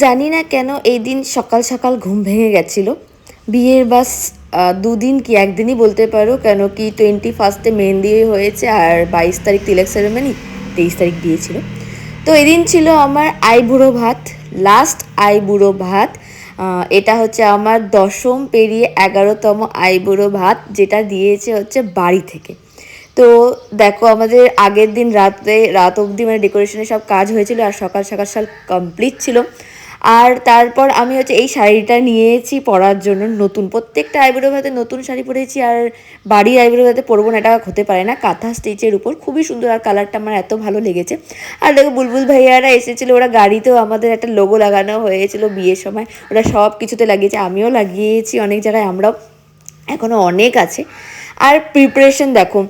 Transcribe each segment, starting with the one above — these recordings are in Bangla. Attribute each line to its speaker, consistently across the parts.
Speaker 1: জানি না কেন এই দিন সকাল সকাল ঘুম ভেঙে গেছিলো। বিয়ের বাস ২ দিন কি ১ দিনই বলতে পারো, কেন কি 21 মেহেন্দি হয়েছে আর 22 তারিখ তিলক সেরেমনি, 23 তারিখ বিয়ে ছিল। তো এদিন ছিল আমার আইবুড়ো ভাত, লাস্ট আইবুড়ো ভাত। এটা হচ্ছে আমার ১০ম পেরিয়ে ১১তম আইবুড়ো ভাত, যেটা দিয়েছে হচ্ছে বাড়ি থেকে। তো দেখো আমাদের আগের দিন রাত অবধি মানে ডেকোরেশনের সব কাজ হয়েছিল আর সকাল সকাল সব কমপ্লিট ছিল। আর তারপর আমি হচ্ছে এই শাড়িটা নিয়েছি পরার জন্য নতুন, প্রত্যেকটা আইবুড়ো ভাতে নতুন শাড়ি পরেছি আর বাড়ির আইবুড়ো ভাতে পরবো না এটা হতে পারে না। কাঁথা স্টিচের উপর খুবই সুন্দর আর কালারটা আমার এত ভালো লেগেছে। আর দেখো বুলবুল ভাইয়ারা এসেছিলো, ওরা গাড়িতেও আমাদের একটা লোগো লাগানো হয়েছিল বিয়ের সময়, ওরা সব কিছুতে লাগিয়েছে, আমিও লাগিয়েছি অনেক জায়গায়, আমরাও এখনও অনেক আছে। আর প্রিপারেশন দেখো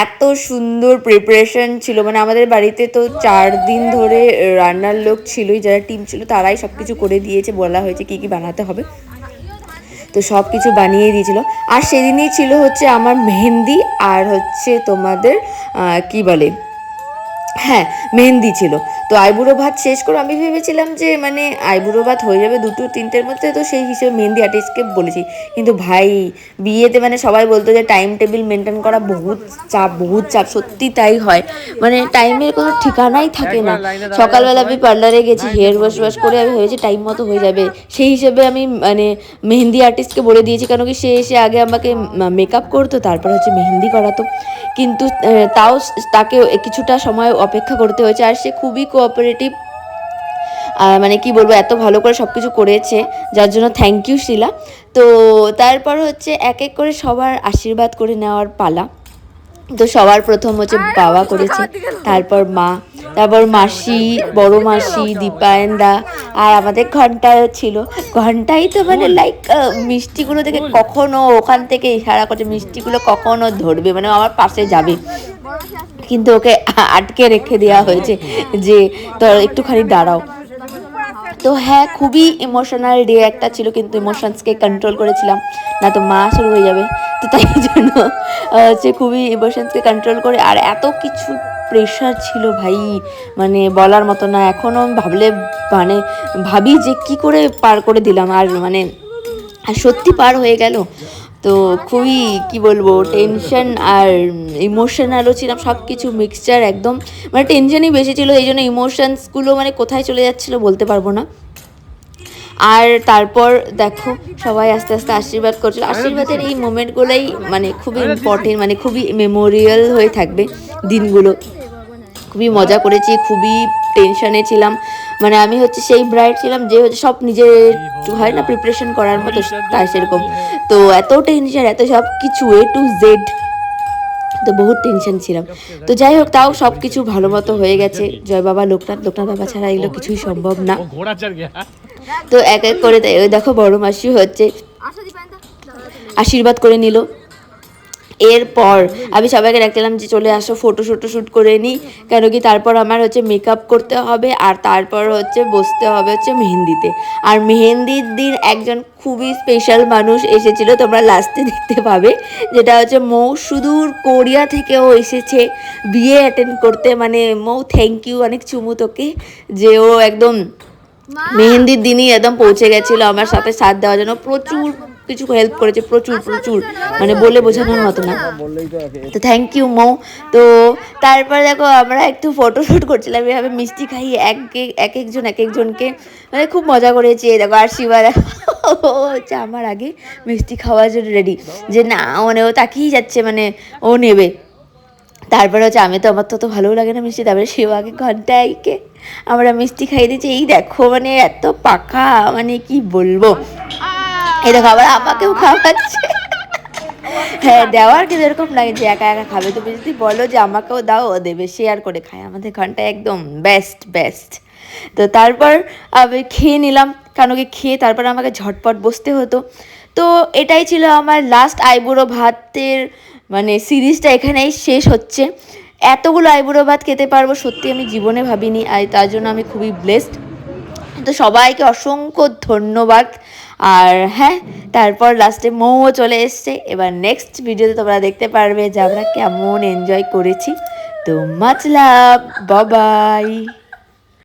Speaker 1: এত সুন্দর প্রিপারেশন ছিল, মানে আমাদের বাড়িতে তো 4 দিন ধরে রান্নার লোক ছিলই, যারা টিম ছিল তারাই সব কিছু করে দিয়েছে, বলা হয়েছে কী কী বানাতে হবে, তো সব কিছু বানিয়ে দিয়েছিল। আর সেদিনই ছিল হচ্ছে আমার মেহেন্দি আর হচ্ছে তোমাদের কি বলে, হ্যাঁ মেহেন্দি ছিল। তো আইবুড়ো ভাত শেষ করে আমি ভেবেছিলাম যে মানে আইবুড়ো ভাত হয়ে যাবে 2-3টের মধ্যে, তো সেই হিসেবে মেহেন্দি আর্টিস্টকে বলেছি। কিন্তু ভাই বিয়েতে মানে সবাই বলতো যে টাইম টেবিল মেনটেন করা বহুত চাপ, সত্যি তাই হয়, মানে টাইমের কোনো ঠিকানাই থাকে না। সকালবেলা আমি পার্লারে গেছি, হেয়ার ওয়াশ করে আমি ভেবেছি টাইম মতো হয়ে যাবে, সেই হিসেবে আমি মানে মেহেন্দি আর্টিস্টকে বলে দিয়েছি, কেন কি সে এসে আগে আমাকে মেকআপ করতো, তারপর হচ্ছে মেহেন্দি করাতো। কিন্তু তাও তাকে কিছুটা সময় অপেক্ষা করতে হয়েছে, আর সে খুবই কোঅপারেটিভ, মানে কি বলবো এত ভালো করে সব কিছু করেছে, যার জন্য থ্যাংক ইউ শিলা। তো তারপর হচ্ছে এক এক করে সবার আশীর্বাদ করে নেওয়ার পালা। তো সবার প্রথম হচ্ছে বাবা করেছে, তারপর মা, তারপর মাসি, বড় মাসি, দীপায়নদা, আর আমাদের ঘন্টাও ছিল। ঘন্টাই তো মানে লাইক মিষ্টিগুলো থেকে কখনো ওখান থেকে ইশারা করছে মিষ্টিগুলো কখনো ধরবে, মানে আমার পাশে যাবে, কিন্তু ওকে আটকে রেখে দেওয়া হয়েছে যে তোর একটুখানি দাঁড়াও। তো হ্যাঁ খুবই ইমোশনাল ডে একটা ছিল, কিন্তু ইমোশনসকে কন্ট্রোল করেছিলাম, না তো মা শুরু হয়ে যাবে, তো তাই জন্য হচ্ছে খুবই ইমোশনসকে কন্ট্রোল করে। আর এত কিছু প্রেশার ছিল ভাই, মানে বলার মতো না, এখনও ভাবলে মানে ভাবি যে কি করে পার করে দিলাম, আর মানে আর সত্যি পার হয়ে গেল। তো খুবই কি বলবো টেনশন আর ইমোশনালও ছিলাম, সব কিছু মিক্সচার একদম, মানে টেনশনই বেশি ছিল, এই জন্য ইমোশনসগুলো মানে কোথায় চলে যাচ্ছিলো বলতে পারবো না। আর তারপর দেখো সবাই আস্তে আস্তে আশীর্বাদ করছিল, আশীর্বাদের এই মোমেন্টগুলোই মানে খুবই ইম্পর্টেন্ট, মানে খুবই মেমোরিয়াল হয়ে থাকবে দিনগুলো। খুবই মজা করেছি, খুবই টেনশনে ছিলাম, মানে আমি হচ্ছে সেই ব্রাইড ছিলাম যে হচ্ছে সব নিজের হয় না প্রিপারেশন করার মতো, তাই সেরকম। তো এত টেনশন, এত সব কিছু A to Z, তো বহুত টেনশন ছিলাম। তো যাই হোক তাও সব কিছু ভালো মতো হয়ে গেছে, জয় বাবা লোকনাথ, বাবা ছাড়া এগুলো কিছুই সম্ভব না। তো এক এক করে দেখো বড় মাসি হচ্ছে আশীর্বাদ করে নিল। এরপর আমি সবাইকে ডাকছিলাম যে চলে আসো শ্যুট করে নিই, কেন কি তারপর আমার হচ্ছে মেকআপ করতে হবে, আর তারপর হচ্ছে বসতে হবে হচ্ছে মেহেন্দিতে। আর মেহেন্দির দিন একজন খুবই স্পেশাল মানুষ এসেছিল, তোমরা লাস্টে দেখতে পাবে, যেটা হচ্ছে মৌ সুদূর কোরিয়া থেকেও এসেছে বিয়ে অ্যাটেন্ড করতে। মানে মৌ থ্যাংক ইউ, অনেক চুমু তোকে, যে ও একদম মেহেন্দির দিনই একদম পৌঁছে গেছিলো আমার সাথে সাথ দেওয়ার জন্য, প্রচুর কিছু হেল্প করেছে, প্রচুর, মানে বলে বোঝানোর মতো না। তো থ্যাংক ইউ মৌ। তো তারপর দেখো আমরা একটু ফটোশ্যুট করছিলাম, এভাবে মিষ্টি খাইয়ে এক একজনকে, মানে খুব মজা করেছি। দেখো আর শিবা ও হচ্ছে আমার আগে মিষ্টি খাওয়ার জন্য রেডি, যে না মানে ও তাকিয়েই যাচ্ছে, মানে ও নেবে। তারপরে হচ্ছে আমি তো, আমার তো ভালোও লাগে না মিষ্টি, তারপরে শিবাকে ঘন্টাইকে আমরা মিষ্টি খাইয়ে দিচ্ছি। এই দেখো মানে এত পাকা, মানে কি বলবো, এই দেখো আবার আমাকেও খাওয়াচ্ছে। হ্যাঁ দেওয়ার কিন্তু এরকম লাগে যে একা একা খাবে, তুমি যদি বলো যে আমাকেও দাও ও দেবে, শেয়ার করে খায়, আমাদের ঘন্টা একদম বেস্ট। তো তারপর আমি খেয়ে নিলাম, কেন কি খেয়ে তারপর আমাকে ঝটপট বসতে হতো। তো এটাই ছিল আমার লাস্ট আইবুড়ো ভাতের, মানে সিরিজটা এখানেই শেষ হচ্ছে। এতগুলো আইবুড়ো ভাত খেতে পারবো সত্যি আমি জীবনে ভাবিনি, আর তার জন্য আমি খুবই ব্লেসড। তো সবাইকে অসংখ্য ধন্যবাদ। আর হ্যাঁ তারপর লাস্টে মৌও চলে এসছে। এবার নেক্সট ভিডিওতে তোমরা দেখতে পারবে যে আমরা কেমন এনজয় করেছি। তো মাচ লাভ, বাই।